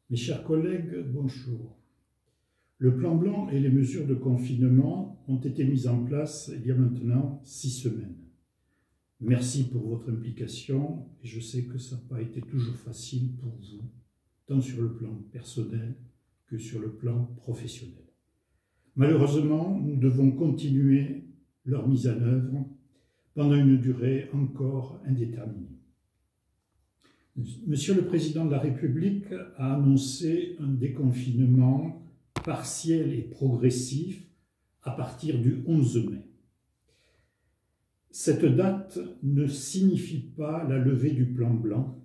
Mes chers collègues, bonjour. Le plan blanc et les mesures de confinement ont été mises en place il y a maintenant 6 semaines. Merci pour votre implication et je sais que ça n'a pas été toujours facile pour vous, tant sur le plan personnel que sur le plan professionnel. Malheureusement, nous devons continuer leur mise en œuvre pendant une durée encore indéterminée. Monsieur le Président de la République a annoncé un déconfinement partiel et progressif à partir du 11 mai. Cette date ne signifie pas la levée du plan blanc,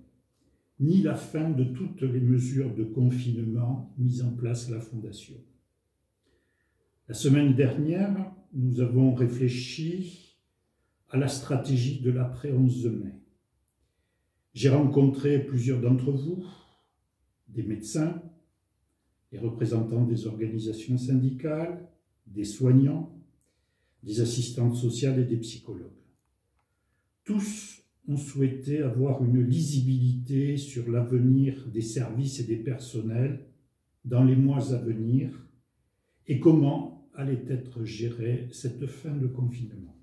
ni la fin de toutes les mesures de confinement mises en place à la Fondation. La semaine dernière, nous avons réfléchi à la stratégie de l'après-11 mai. J'ai rencontré plusieurs d'entre vous, des médecins, les représentants des organisations syndicales, des soignants, des assistantes sociales et des psychologues. Tous ont souhaité avoir une lisibilité sur l'avenir des services et des personnels dans les mois à venir et comment allait être gérée cette fin de confinement.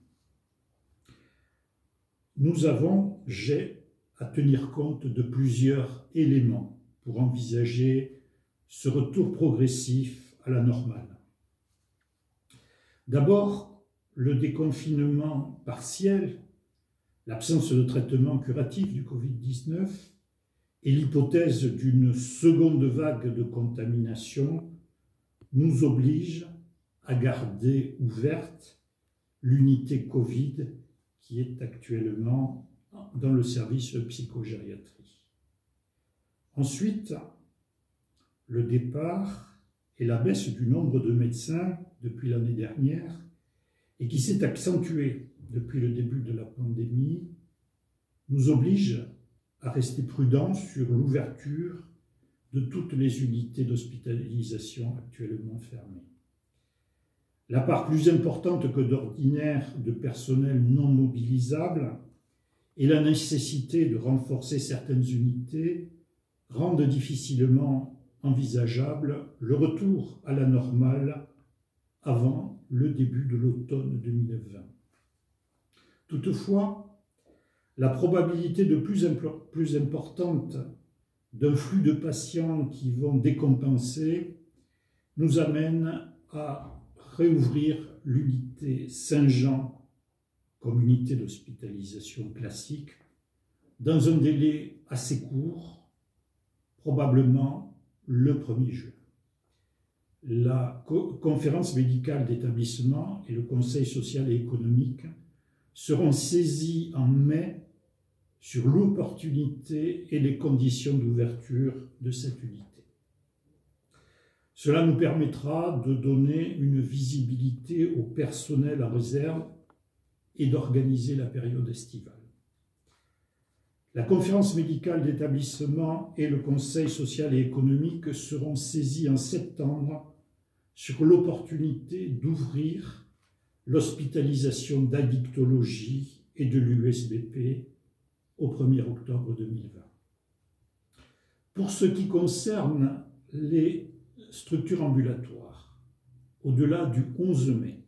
J'ai à tenir compte de plusieurs éléments pour envisager ce retour progressif à la normale. D'abord, le déconfinement partiel, l'absence de traitement curatif du Covid-19 et l'hypothèse d'une seconde vague de contamination nous obligent à garder ouverte l'unité Covid qui est actuellement dans le service psychogériatrie. Ensuite, le départ et la baisse du nombre de médecins depuis l'année dernière et qui s'est accentué depuis le début de la pandémie nous oblige à rester prudents sur l'ouverture de toutes les unités d'hospitalisation actuellement fermées. La part plus importante que d'ordinaire de personnel non mobilisable et la nécessité de renforcer certaines unités rendent difficilement envisageable le retour à la normale avant le début de l'automne 2020. Toutefois, la probabilité de plus importante d'un flux de patients qui vont décompenser nous amène à réouvrir l'unité Saint-Jean comme unité d'hospitalisation classique dans un délai assez court, probablement le 1er juin. La conférence médicale d'établissement et le Conseil social et économique seront saisis en mai sur l'opportunité et les conditions d'ouverture de cette unité. Cela nous permettra de donner une visibilité au personnel en réserve et d'organiser la période estivale. La conférence médicale d'établissement et le Conseil social et économique seront saisis en septembre sur l'opportunité d'ouvrir l'hospitalisation d'addictologie et de l'USBP au 1er octobre 2020. Pour ce qui concerne les structures ambulatoires, au-delà du 11 mai,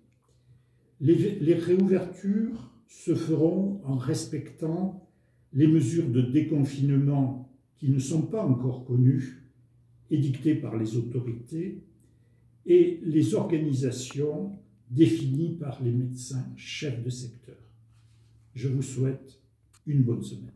les réouvertures se feront en respectant les mesures de déconfinement qui ne sont pas encore connues, édictées par les autorités, et les organisations définies par les médecins chefs de secteur. Je vous souhaite une bonne semaine.